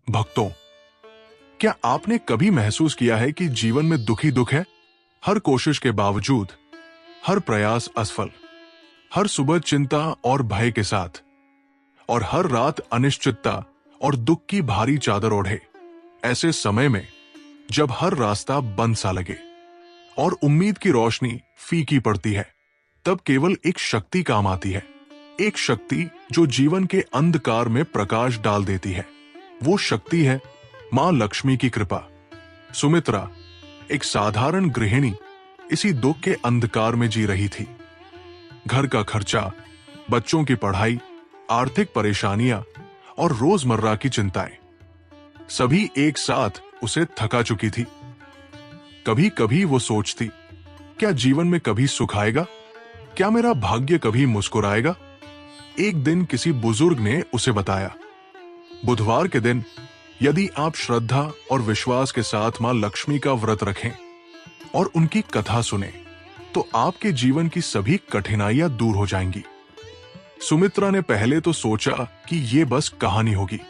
भक्तों, क्या आपने कभी महसूस किया है कि जीवन में दुख ही दुख है? हर कोशिश के बावजूद, हर प्रयास असफल, हर सुबह चिंता और भय के साथ, और हर रात अनिश्चितता और दुख की भारी चादर ओढ़े। ऐसे समय में जब हर रास्ता बंद सा लगे और उम्मीद की रोशनी फीकी पड़ती है, तब केवल एक शक्ति काम आती है। एक शक्ति जो जीवन के अंधकार में प्रकाश डाल देती है। वो शक्ति है मां लक्ष्मी की कृपा। सुमित्रा, एक साधारण गृहिणी, इसी दुख के अंधकार में जी रही थी। घर का खर्चा, बच्चों की पढ़ाई, आर्थिक परेशानियां और रोजमर्रा की चिंताएं, सभी एक साथ उसे थका चुकी थी। कभी कभी वो सोचती, क्या जीवन में कभी सुख आएगा? क्या मेरा भाग्य कभी मुस्कुराएगा? एक दिन किसी बुजुर्ग ने उसे बताया, बुधवार के दिन यदि आप श्रद्धा और विश्वास के साथ मां लक्ष्मी का व्रत रखें और उनकी कथा सुने, तो आपके जीवन की सभी कठिनाइयां दूर हो जाएंगी। सुमित्रा ने पहले तो सोचा कि ये बस कहानी होगी,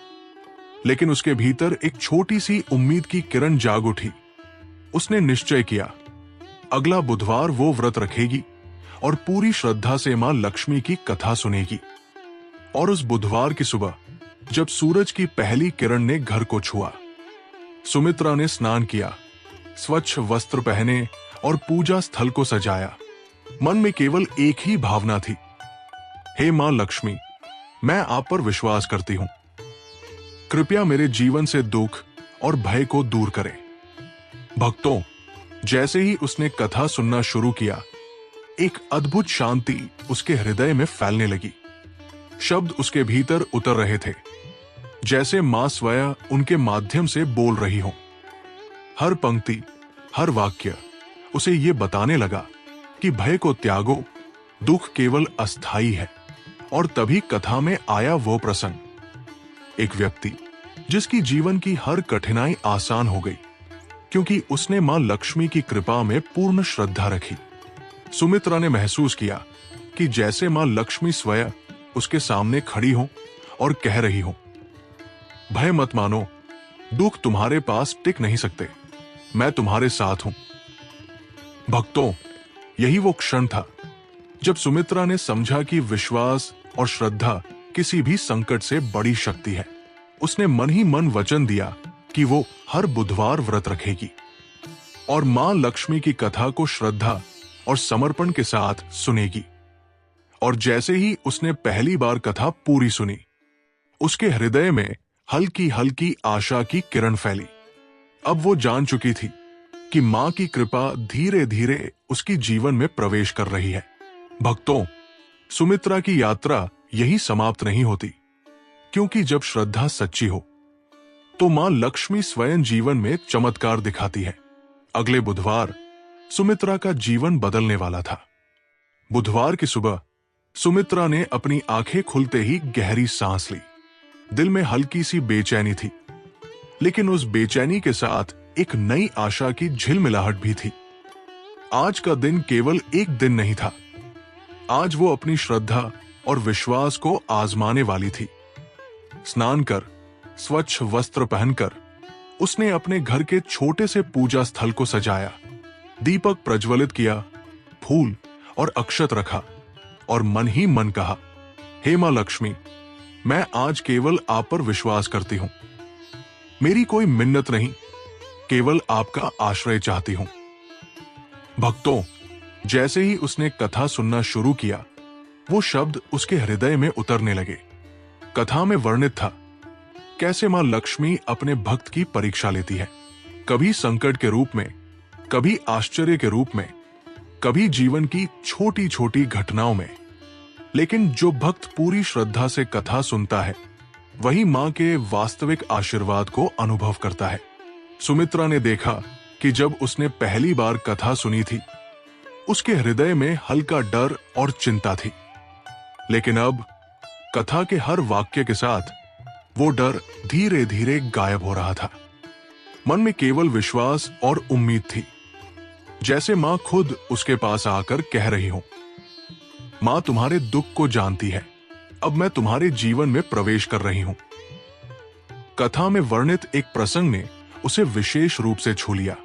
लेकिन उसके भीतर एक छोटी सी उम्मीद की किरण जाग उठी। उसने निश्चय किया, अगला बुधवार वो व्रत रखेगी और पूरी श्रद्धा से मां लक्ष्मी की कथा सुनेगी। और उस बुधवार की सुबह, जब सूरज की पहली किरण ने घर को छुआ, सुमित्रा ने स्नान किया, स्वच्छ वस्त्र पहने और पूजा स्थल को सजाया। मन में केवल एक ही भावना थी, हे मां लक्ष्मी, मैं आप पर विश्वास करती हूं। कृपया मेरे जीवन से दुख और भय को दूर करें। भक्तों, जैसे ही उसने कथा सुनना शुरू किया, एक अद्भुत शांति उसके हृदय में फैलने लगी। शब्द उसके भीतर उतर रहे थे, जैसे मां स्वयं उनके माध्यम से बोल रही हो। हर पंक्ति, हर वाक्य उसे ये बताने लगा कि भय को त्यागो, दुख केवल अस्थाई है। और तभी कथा में आया वो प्रसंग, एक व्यक्ति जिसकी जीवन की हर कठिनाई आसान हो गई, क्योंकि उसने मां लक्ष्मी की कृपा में पूर्ण श्रद्धा रखी। सुमित्रा ने महसूस किया कि जैसे मां लक्ष्मी स्वयं उसके सामने खड़ी हो और कह रही हो, भय मत मानो, दुख तुम्हारे पास टिक नहीं सकते, मैं तुम्हारे साथ हूं। भक्तों, यही वो क्षण था जब सुमित्रा ने समझा कि विश्वास और श्रद्धा किसी भी संकट से बड़ी शक्ति है। उसने मन ही मन वचन दिया कि वो हर बुधवार व्रत रखेगी और मां लक्ष्मी की कथा को श्रद्धा और समर्पण के साथ सुनेगी। और जैसे ही उसने पहली बार कथा पूरी सुनी, उसके हृदय में हल्की हल्की आशा की किरण फैली। अब वो जान चुकी थी कि मां की कृपा धीरे धीरे उसकी जीवन में प्रवेश कर रही है। भक्तों, सुमित्रा की यात्रा यही समाप्त नहीं होती, क्योंकि जब श्रद्धा सच्ची हो तो मां लक्ष्मी स्वयं जीवन में चमत्कार दिखाती है। अगले बुधवार सुमित्रा का जीवन बदलने वाला था। बुधवार की सुबह सुमित्रा ने अपनी आंखें खुलते ही गहरी सांस ली। दिल में हल्की सी बेचैनी थी, लेकिन उस बेचैनी के साथ एक नई आशा की झिलमिलाहट भी थी। आज का दिन केवल एक दिन नहीं था, आज वो अपनी श्रद्धा और विश्वास को आजमाने वाली थी। स्नान कर, स्वच्छ वस्त्र पहनकर उसने अपने घर के छोटे से पूजा स्थल को सजाया, दीपक प्रज्वलित किया, फूल और अक्षत रखा और मन ही मन कहा, हे मां लक्ष्मी, मैं आज केवल आप पर विश्वास करती हूं। मेरी कोई मिन्नत नहीं, केवल आपका आश्रय चाहती हूं। भक्तों, जैसे ही उसने कथा सुनना शुरू किया, वो शब्द उसके हृदय में उतरने लगे। कथा में वर्णित था कैसे मां लक्ष्मी अपने भक्त की परीक्षा लेती है, कभी संकट के रूप में, कभी आश्चर्य के रूप में, कभी जीवन की छोटी छोटी घटनाओं में। लेकिन जो भक्त पूरी श्रद्धा से कथा सुनता है, वही मां के वास्तविक आशीर्वाद को अनुभव करता है। सुमित्रा ने देखा कि जब उसने पहली बार कथा सुनी थी, उसके हृदय में हल्का डर और चिंता थी, लेकिन अब कथा के हर वाक्य के साथ वो डर धीरे धीरे गायब हो रहा था। मन में केवल विश्वास और उम्मीद थी, जैसे मां खुद उसके पास आकर कह रही हो, मां तुम्हारे दुख को जानती है, अब मैं तुम्हारे जीवन में प्रवेश कर रही हूं। कथा में वर्णित एक प्रसंग ने उसे विशेष रूप से छू लिया।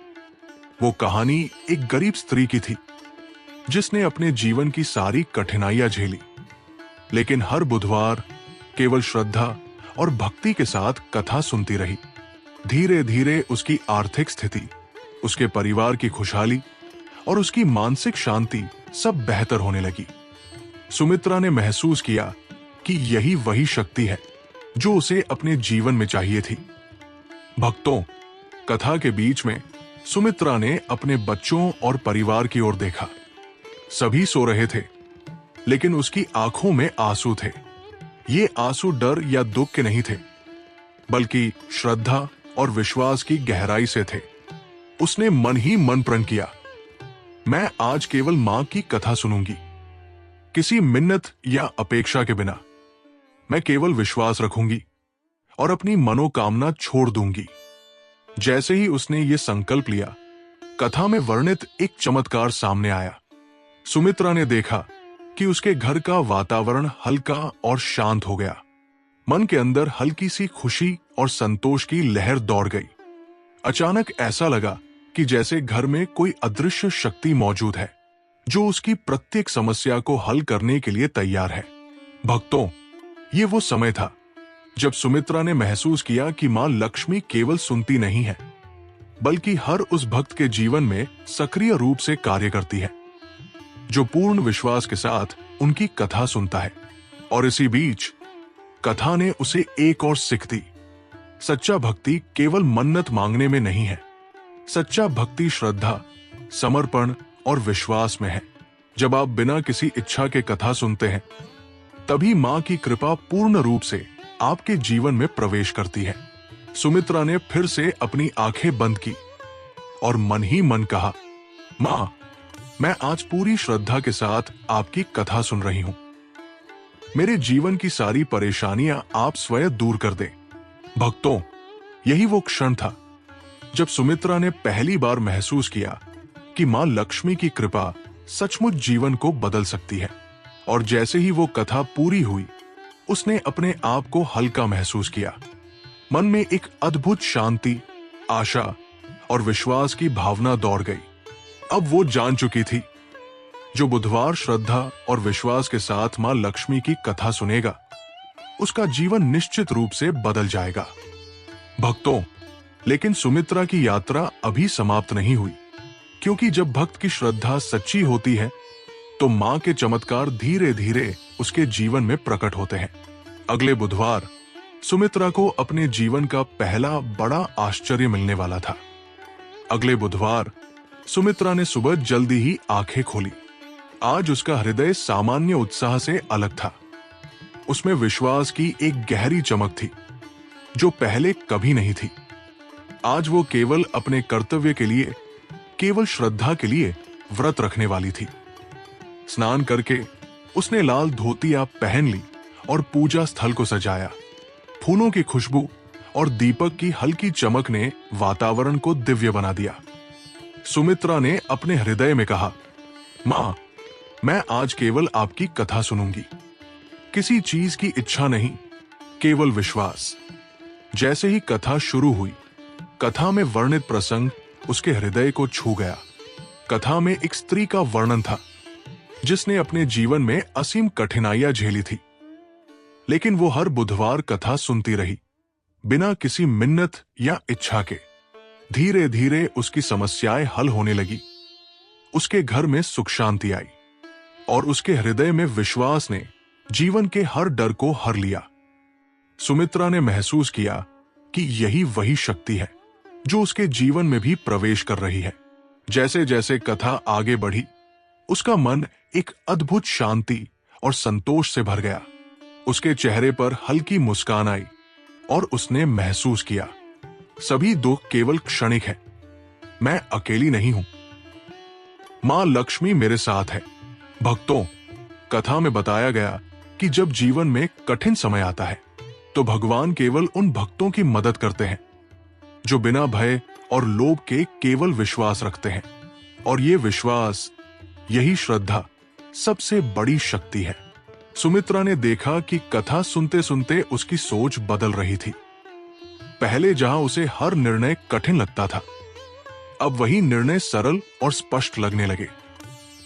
वो कहानी एक गरीब स्त्री की थी जिसने अपने जीवन की सारी कठिनाइयां झेली, लेकिन हर बुधवार केवल श्रद्धा और भक्ति के साथ कथा सुनती रही। धीरे धीरे उसकी आर्थिक स्थिति, उसके परिवार की खुशहाली और उसकी मानसिक शांति सब बेहतर होने लगी। सुमित्रा ने महसूस किया कि यही वही शक्ति है जो उसे अपने जीवन में चाहिए थी। भक्तों, कथा के बीच में सुमित्रा ने अपने बच्चों और परिवार की ओर देखा। सभी सो रहे थे, लेकिन उसकी आंखों में आंसू थे। ये आंसू डर या दुख के नहीं थे, बल्कि श्रद्धा और विश्वास की गहराई से थे। उसने मन ही मन प्रण किया, मैं आज केवल मां की कथा सुनूंगी, किसी मिन्नत या अपेक्षा के बिना। मैं केवल विश्वास रखूंगी और अपनी मनोकामना छोड़ दूंगी। जैसे ही उसने ये संकल्प लिया, कथा में वर्णित एक चमत्कार सामने आया। सुमित्रा ने देखा कि उसके घर का वातावरण हल्का और शांत हो गया। मन के अंदर हल्की सी खुशी और संतोष की लहर दौड़ गई। अचानक ऐसा लगा कि जैसे घर में कोई अदृश्य शक्ति मौजूद है जो उसकी प्रत्येक समस्या को हल करने के लिए तैयार है। भक्तों, ये वो समय था जब सुमित्रा ने महसूस किया कि मां लक्ष्मी केवल सुनती नहीं है, बल्कि हर उस भक्त के जीवन में सक्रिय रूप से कार्य करती है जो पूर्ण विश्वास के साथ उनकी कथा सुनता है। और इसी बीच कथा ने उसे एक और सीख दी। सच्चा भक्ति केवल मन्नत मांगने में नहीं है। सच्चा भक्ति श्रद्धा, समर्पण और विश्वास में है। जब आप बिना किसी इच्छा के कथा सुनते हैं, तभी मां की कृपा पूर्ण रूप से आपके जीवन में प्रवेश करती है। सुमित्रा ने फिर से अपनी आंखें बंद की और मन ही मन कहा, मां, मैं आज पूरी श्रद्धा के साथ आपकी कथा सुन रही हूं। मेरे जीवन की सारी परेशानियां आप स्वयं दूर कर दें। भक्तों, यही वो क्षण था जब सुमित्रा ने पहली बार महसूस किया कि मां लक्ष्मी की कृपा सचमुच जीवन को बदल सकती है। और जैसे ही वो कथा पूरी हुई, उसने अपने आप को हल्का महसूस किया। मन में एक अद्भुत शांति, आशा और विश्वास की भावना दौड़ गई। अब वो जान चुकी थी, जो बुधवार श्रद्धा और विश्वास के साथ मां लक्ष्मी की कथा सुनेगा, उसका जीवन निश्चित रूप से बदल जाएगा। भक्तों, लेकिन सुमित्रा की यात्रा अभी समाप्त नहीं हुई, क्योंकि जब भक्त की श्रद्धा सच्ची होती है तो मां के चमत्कार धीरे धीरे उसके जीवन में प्रकट होते हैं। अगले बुधवार सुमित्रा को अपने जीवन का पहला बड़ा आश्चर्य मिलने वाला था। अगले बुधवार सुमित्रा ने सुबह जल्दी ही आंखें खोली। आज उसका हृदय सामान्य उत्साह से अलग था। उसमें विश्वास की एक गहरी चमक थी जो पहले कभी नहीं थी। आज वो केवल अपने कर्तव्य के लिए, केवल श्रद्धा के लिए व्रत रखने वाली थी। स्नान करके उसने लाल धोतियां पहन ली और पूजा स्थल को सजाया। फूलों की खुशबू और दीपक की हल्की चमक ने वातावरण को दिव्य बना दिया। सुमित्रा ने अपने हृदय में कहा, मां, मैं आज केवल आपकी कथा सुनूंगी, किसी चीज की इच्छा नहीं, केवल विश्वास। जैसे ही कथा शुरू हुई, कथा में वर्णित प्रसंग उसके हृदय को छू गया। कथा में एक स्त्री का वर्णन था जिसने अपने जीवन में असीम कठिनाइयां झेली थी, लेकिन वो हर बुधवार कथा सुनती रही, बिना किसी मिन्नत या इच्छा के। धीरे धीरे उसकी समस्याएं हल होने लगी। उसके घर में सुख शांति आई और उसके हृदय में विश्वास ने जीवन के हर डर को हर लिया। सुमित्रा ने महसूस किया कि यही वही शक्ति है जो उसके जीवन में भी प्रवेश कर रही है। जैसे जैसे कथा आगे बढ़ी, उसका मन एक अद्भुत शांति और संतोष से भर गया। उसके चेहरे पर हल्की मुस्कान आई और उसने महसूस किया, सभी दुख केवल क्षणिक है, मैं अकेली नहीं हूं, मां लक्ष्मी मेरे साथ है। भक्तों, कथा में बताया गया कि जब जीवन में कठिन समय आता है तो भगवान केवल उन भक्तों की मदद करते हैं जो बिना भय और लोभ के केवल विश्वास रखते हैं। और ये विश्वास, यही श्रद्धा सबसे बड़ी शक्ति है। सुमित्रा ने देखा कि कथा सुनते सुनते उसकी सोच बदल रही थी। पहले जहां उसे हर निर्णय कठिन लगता था, अब वही निर्णय सरल और स्पष्ट लगने लगे।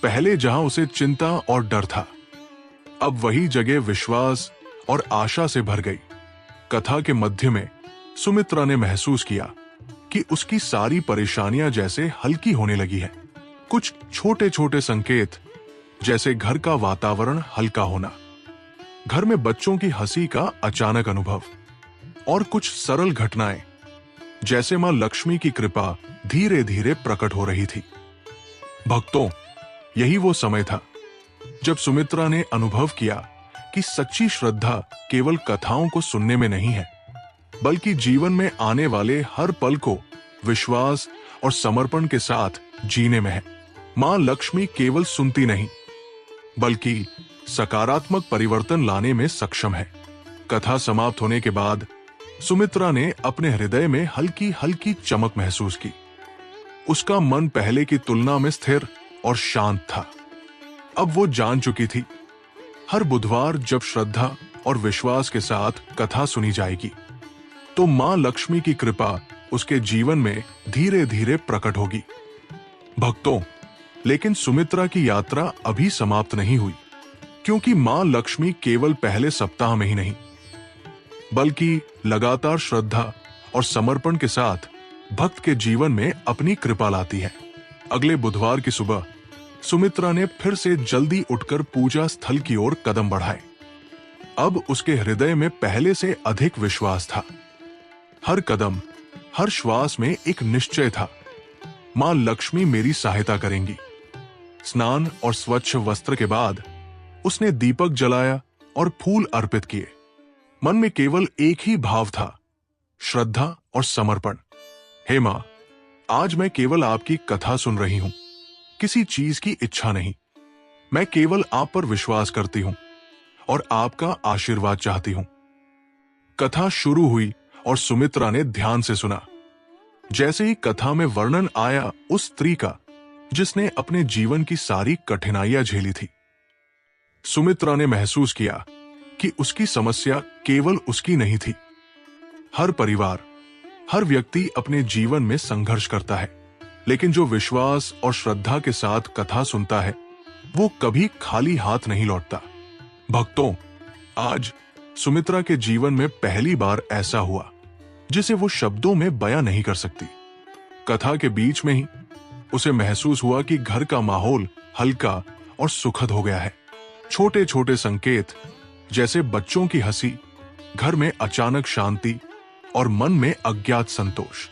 पहले जहां उसे चिंता और डर था, अब वही जगह विश्वास और आशा से भर गई। कथा के मध्य में सुमित्रा ने महसूस किया कि उसकी सारी परेशानियां जैसे हल्की होने लगी है। कुछ छोटे छोटे संकेत, जैसे घर का वातावरण हल्का होना, घर में बच्चों की हंसी का अचानक अनुभव, और कुछ सरल घटनाएं जैसे मां लक्ष्मी की कृपा धीरे धीरे प्रकट हो रही थी। भक्तों, यही वो समय था जब सुमित्रा ने अनुभव किया कि सच्ची श्रद्धा केवल कथाओं को सुनने में नहीं है, बल्कि जीवन में आने वाले हर पल को विश्वास और समर्पण के साथ जीने में है। मां लक्ष्मी केवल सुनती नहीं, बल्कि सकारात्मक परिवर्तन लाने में सक्षम है। कथा समाप्त होने के बाद सुमित्रा ने अपने हृदय में हल्की हल्की चमक महसूस की। उसका मन पहले की तुलना में स्थिर और शांत था। अब वो जान चुकी थी, हर बुधवार जब श्रद्धा और विश्वास के साथ कथा सुनी जाएगी, तो मां लक्ष्मी की कृपा उसके जीवन में धीरे धीरे प्रकट होगी। भक्तों, लेकिन सुमित्रा की यात्रा अभी समाप्त नहीं हुई, क्योंकि मां लक्ष्मी केवल पहले सप्ताह में ही नहीं, बल्कि लगातार श्रद्धा और समर्पण के साथ भक्त के जीवन में अपनी कृपा लाती है। अगले बुधवार की सुबह सुमित्रा ने फिर से जल्दी उठकर पूजा स्थल की ओर कदम बढ़ाए। अब उसके हृदय में पहले से अधिक विश्वास था। हर कदम, हर श्वास में एक निश्चय था, मां लक्ष्मी मेरी सहायता करेंगी। स्नान और स्वच्छ वस्त्र के बाद उसने दीपक जलाया और फूल अर्पित किए। मन में केवल एक ही भाव था, श्रद्धा और समर्पण। हे मां, आज मैं केवल आपकी कथा सुन रही हूं, किसी चीज की इच्छा नहीं। मैं केवल आप पर विश्वास करती हूं और आपका आशीर्वाद चाहती हूं। कथा शुरू हुई और सुमित्रा ने ध्यान से सुना। जैसे ही कथा में वर्णन आया उस स्त्री का जिसने अपने जीवन की सारी कठिनाइयां झेली थी, सुमित्रा ने महसूस किया कि उसकी समस्या केवल उसकी नहीं थी। हर परिवार, हर व्यक्ति अपने जीवन में संघर्ष करता है, लेकिन जो विश्वास और श्रद्धा के साथ कथा सुनता है, वो कभी खाली हाथ नहीं लौटता। भक्तों, आज सुमित्रा के जीवन में पहली बार ऐसा हुआ जिसे वो शब्दों में बयां नहीं कर सकती। कथा के बीच में ही उसे महसूस हुआ कि घर का माहौल हल्का और सुखद हो गया है। छोटे छोटे संकेत, जैसे बच्चों की हंसी, घर में अचानक शांति और मन में अज्ञात संतोष,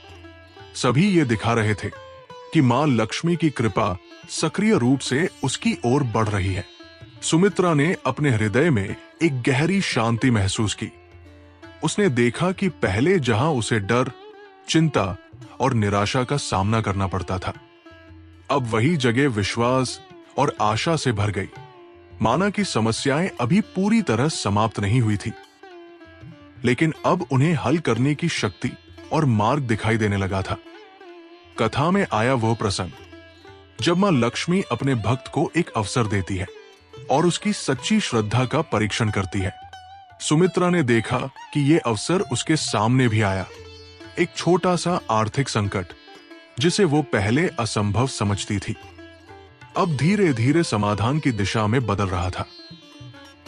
सभी ये दिखा रहे थे कि मां लक्ष्मी की कृपा सक्रिय रूप से उसकी ओर बढ़ रही है। सुमित्रा ने अपने हृदय में एक गहरी शांति महसूस की। उसने देखा कि पहले जहां उसे डर, चिंता और निराशा का सामना करना पड़ता था, अब वही जगह विश्वास और आशा से भर गई। माना कि समस्याएं अभी पूरी तरह समाप्त नहीं हुई थी, लेकिन अब उन्हें हल करने की शक्ति और मार्ग दिखाई देने लगा था। कथा में आया वह प्रसंग जब मां लक्ष्मी अपने भक्त को एक अवसर देती है और उसकी सच्ची श्रद्धा का परीक्षण करती है। सुमित्रा ने देखा कि यह अवसर उसके सामने भी आया, एक छोटा सा आर्थिक संकट जिसे वो पहले असंभव समझती थी, अब धीरे धीरे समाधान की दिशा में बदल रहा था।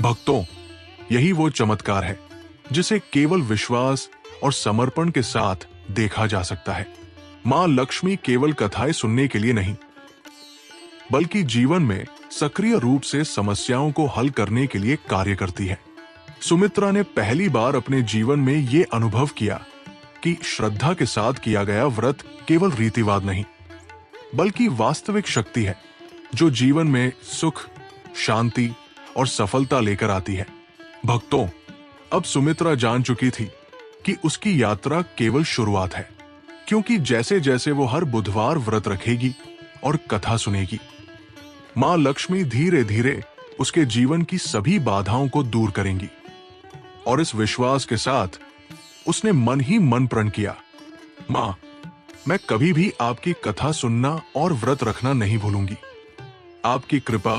भक्तों, यही वो चमत्कार है जिसे केवल विश्वास और समर्पण के साथ देखा जा सकता है। मां लक्ष्मी केवल कथाएं सुनने के लिए नहीं, बल्कि जीवन में सक्रिय रूप से समस्याओं को हल करने के लिए कार्य करती है। सुमित्रा ने पहली बार अपने जीवन में यह अनुभव किया कि श्रद्धा के साथ किया गया व्रत केवल रीतिवाद नहीं, बल्कि वास्तविक शक्ति है जो जीवन में सुख, शांति और सफलता लेकर आती है। भक्तों, अब सुमित्रा जान चुकी थी कि उसकी यात्रा केवल शुरुआत है, क्योंकि जैसे जैसे वो हर बुधवार व्रत रखेगी और कथा सुनेगी, मां लक्ष्मी धीरे धीरे उसके जीवन की सभी बाधाओं को दूर करेंगी। और इस विश्वास के साथ उसने मन ही मन प्रण किया, मां, मैं कभी भी आपकी कथा सुनना और व्रत रखना नहीं भूलूंगी। आपकी कृपा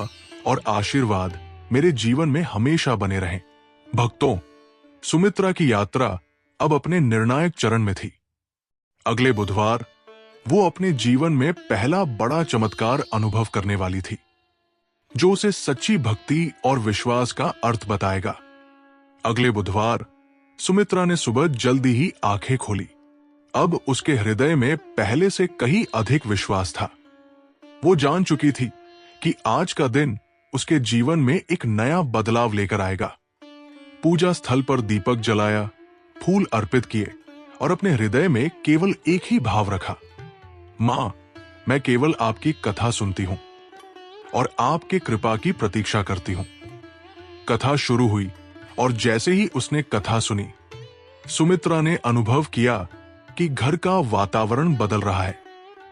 और आशीर्वाद मेरे जीवन में हमेशा बने रहें। भक्तों, सुमित्रा की यात्रा अब अपने निर्णायक चरण में थी। अगले बुधवार वो अपने जीवन में पहला बड़ा चमत्कार अनुभव करने वाली थी, जो उसे सच्ची भक्ति और विश्वास का अर्थ बताएगा। अगले बुधवार सुमित्रा ने सुबह जल्दी ही आंखें खोली। अब उसके हृदय में पहले से कहीं अधिक विश्वास था। वो जान चुकी थी कि आज का दिन उसके जीवन में एक नया बदलाव लेकर आएगा। पूजा स्थल पर दीपक जलाया, फूल अर्पित किए और अपने हृदय में केवल एक ही भाव रखा, मां, मैं केवल आपकी कथा सुनती हूं और आपके कृपा की प्रतीक्षा करती हूं। कथा शुरू हुई और जैसे ही उसने कथा सुनी, सुमित्रा ने अनुभव किया कि घर का वातावरण बदल रहा है।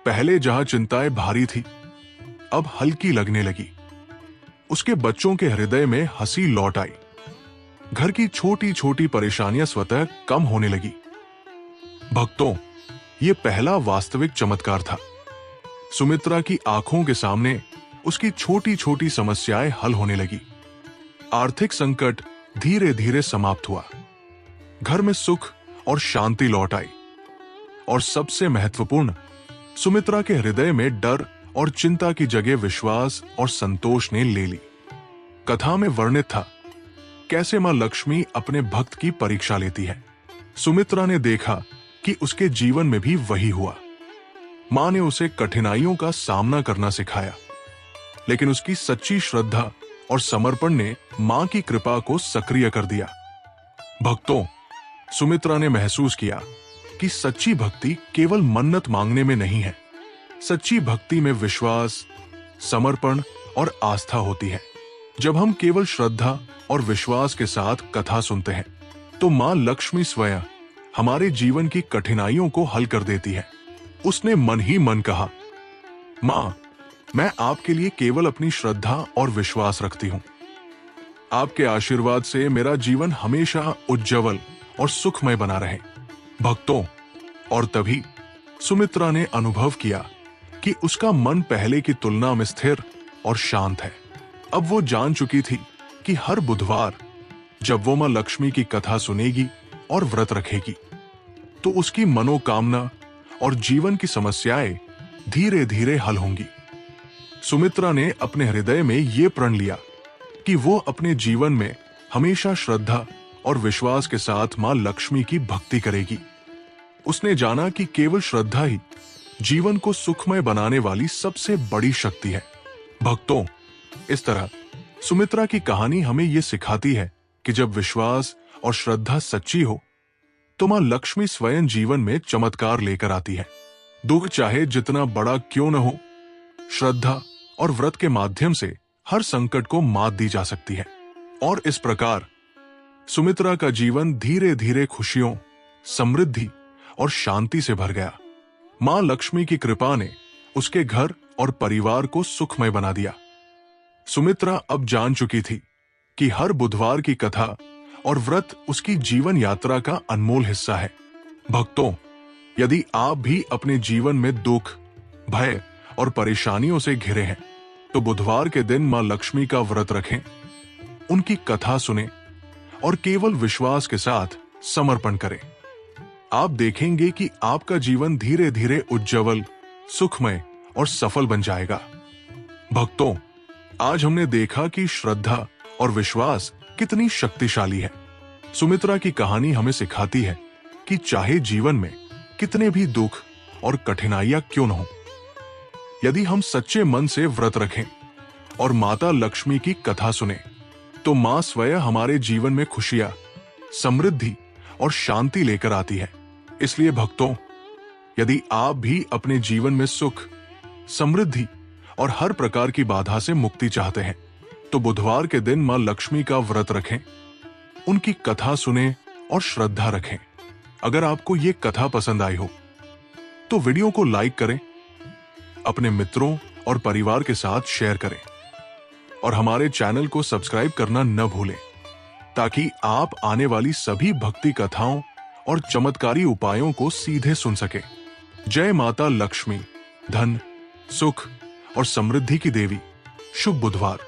पहले जहां चिंताएं भारी थी, अब हल्की लगने लगी। उसके बच्चों के हृदय में हंसी लौट आई। घर की छोटी छोटी परेशानियां स्वतः कम होने लगी। भक्तों, ये पहला वास्तविक चमत्कार था। सुमित्रा की आंखों के सामने उसकी छोटी छोटी समस्याएं हल होने लगी। आर्थिक संकट धीरे धीरे समाप्त हुआ। घर में सुख और शांति लौट आई। और सबसे महत्वपूर्ण, सुमित्रा के हृदय में डर और चिंता की जगह विश्वास और संतोष ने ले ली। कथा में वर्णित था कैसे मां लक्ष्मी अपने भक्त की परीक्षा लेती है। सुमित्रा ने देखा कि उसके जीवन में भी वही हुआ। मां ने उसे कठिनाइयों का सामना करना सिखाया, लेकिन उसकी सच्ची श्रद्धा और समर्पण ने मां की कृपा को सक्रिय कर दिया। भक्तों, सुमित्रा ने महसूस किया कि सच्ची भक्ति केवल मन्नत मांगने में नहीं है। सच्ची भक्ति में विश्वास, समर्पण और आस्था होती है। जब हम केवल श्रद्धा और विश्वास के साथ कथा सुनते हैं, तो मां लक्ष्मी स्वयं हमारे जीवन की कठिनाइयों को हल कर देती है। उसने मन ही मन कहा, मां, मैं आपके लिए केवल अपनी श्रद्धा और विश्वास रखती हूं। आपके आशीर्वाद से मेरा जीवन हमेशा उज्जवल और सुखमय बना रहे। भक्तों, और तभी सुमित्रा ने अनुभव किया कि उसका मन पहले की तुलना में स्थिर और शांत है। अब वो जान चुकी थी कि हर बुधवार जब वो मां लक्ष्मी की कथा सुनेगी और व्रत रखेगी, तो उसकी मनोकामना और जीवन की समस्याएं धीरे धीरे हल होंगी। सुमित्रा ने अपने हृदय में ये प्रण लिया कि वो अपने जीवन में हमेशा श्रद्धा और विश्वास के साथ मां लक्ष्मी की भक्ति करेगी। उसने जाना कि केवल श्रद्धा ही जीवन को सुखमय बनाने वाली सबसे बड़ी शक्ति है। भक्तों, इस तरह सुमित्रा की कहानी हमें यह सिखाती है कि जब विश्वास और श्रद्धा सच्ची हो, तो मां लक्ष्मी स्वयं जीवन में चमत्कार लेकर आती है। दुख चाहे जितना बड़ा क्यों न हो, श्रद्धा और व्रत के माध्यम से हर संकट को मात दी जा सकती है। और इस प्रकार सुमित्रा का जीवन धीरे धीरे खुशियों, समृद्धि और शांति से भर गया। मां लक्ष्मी की कृपा ने उसके घर और परिवार को सुखमय बना दिया। सुमित्रा अब जान चुकी थी कि हर बुधवार की कथा और व्रत उसकी जीवन यात्रा का अनमोल हिस्सा है। भक्तों, यदि आप भी अपने जीवन में दुख, भय और परेशानियों से घिरे हैं, तो बुधवार के दिन मां लक्ष्मी का व्रत रखें, उनकी कथा सुनें और केवल विश्वास के साथ समर्पण करें। आप देखेंगे कि आपका जीवन धीरे धीरे उज्जवल, सुखमय और सफल बन जाएगा। भक्तों, आज हमने देखा कि श्रद्धा और विश्वास कितनी शक्तिशाली है। सुमित्रा की कहानी हमें सिखाती है कि चाहे जीवन में कितने भी दुख और कठिनाइयां क्यों न हो, यदि हम सच्चे मन से व्रत रखें और माता लक्ष्मी की कथा सुने, तो मां स्वयं हमारे जीवन में खुशियां, समृद्धि और शांति लेकर आती है। इसलिए भक्तों, यदि आप भी अपने जीवन में सुख, समृद्धि और हर प्रकार की बाधा से मुक्ति चाहते हैं, तो बुधवार के दिन मां लक्ष्मी का व्रत रखें, उनकी कथा सुनें और श्रद्धा रखें। अगर आपको ये कथा पसंद आई हो, तो वीडियो को लाइक करें, अपने मित्रों और परिवार के साथ शेयर करें और हमारे चैनल को सब्सक्राइब करना न भूलें, ताकि आप आने वाली सभी भक्ति कथाओं और चमत्कारी उपायों को सीधे सुन सकें। जय माता लक्ष्मी, धन, सुख और समृद्धि की देवी। शुभ बुधवार।